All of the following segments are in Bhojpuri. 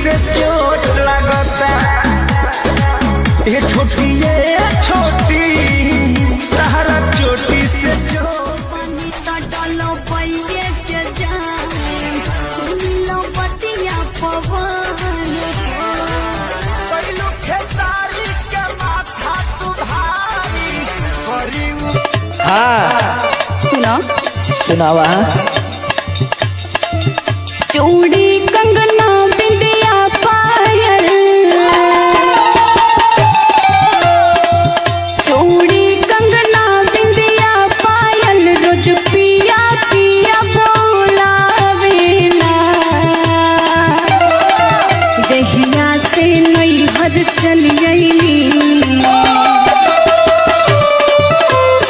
से चोट लगता। ये छोटी तहरा चोटी से हाँ सुना सुनावा। चूड़ी कंगना बिंदिया पायल, चूड़ी कंगना बिंदिया पायल रोज पिया पिया बोलावेला। जहिया से नैहर चली आईली,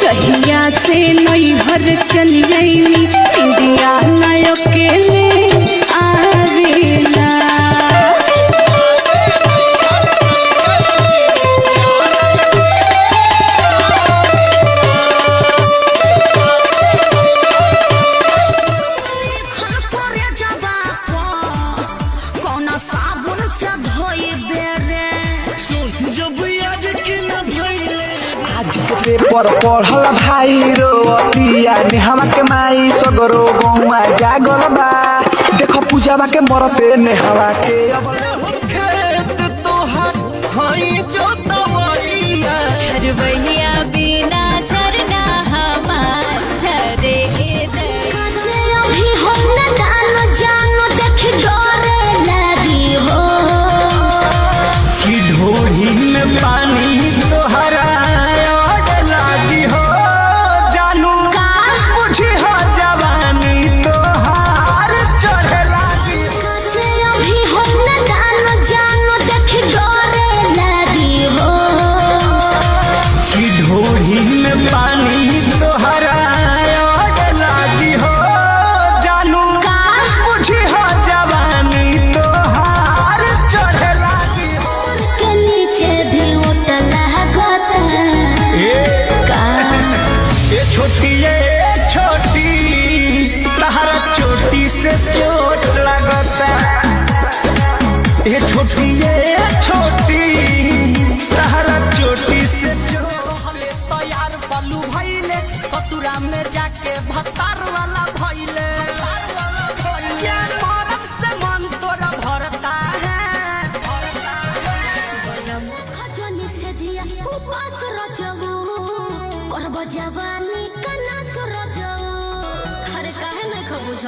जहिया से नैहर चली आईली, इंदिया नय अकेले आवेला। आज से पेपर पढ़ल भाई रोतिया नेहवा के माई सगरो गौआ जागल बा। देखो पूजावा के मरते नेहवा के खेत तोहर हई जोतवैया। झरवैया बिना झरना हमार झरे अभी हम न जानो देख डरे लगी हो। कि ढोही में पानी तोहरा लागी हो जानू बुझी हो जवानी तोहार चढ़े लागी। अभी हम न जानो देख डरे लगी हो। कि ढोही में पानी तोहरा लागी हो जानू बुझी हो जवानी तोहार चढ़े लागी। के नीचे भी उठला ये छोटी तहरा चोटी से चोट लगता। ये छोटी तहरा चोटी से तैयार बलू भइले ससुरा में जाके भतार वाला भइले। ये मरम से मन तोरा भरता है। खजनी से जिया उपास रचबू करब जवानी कना सुरजो। हरे काहे न खबुझ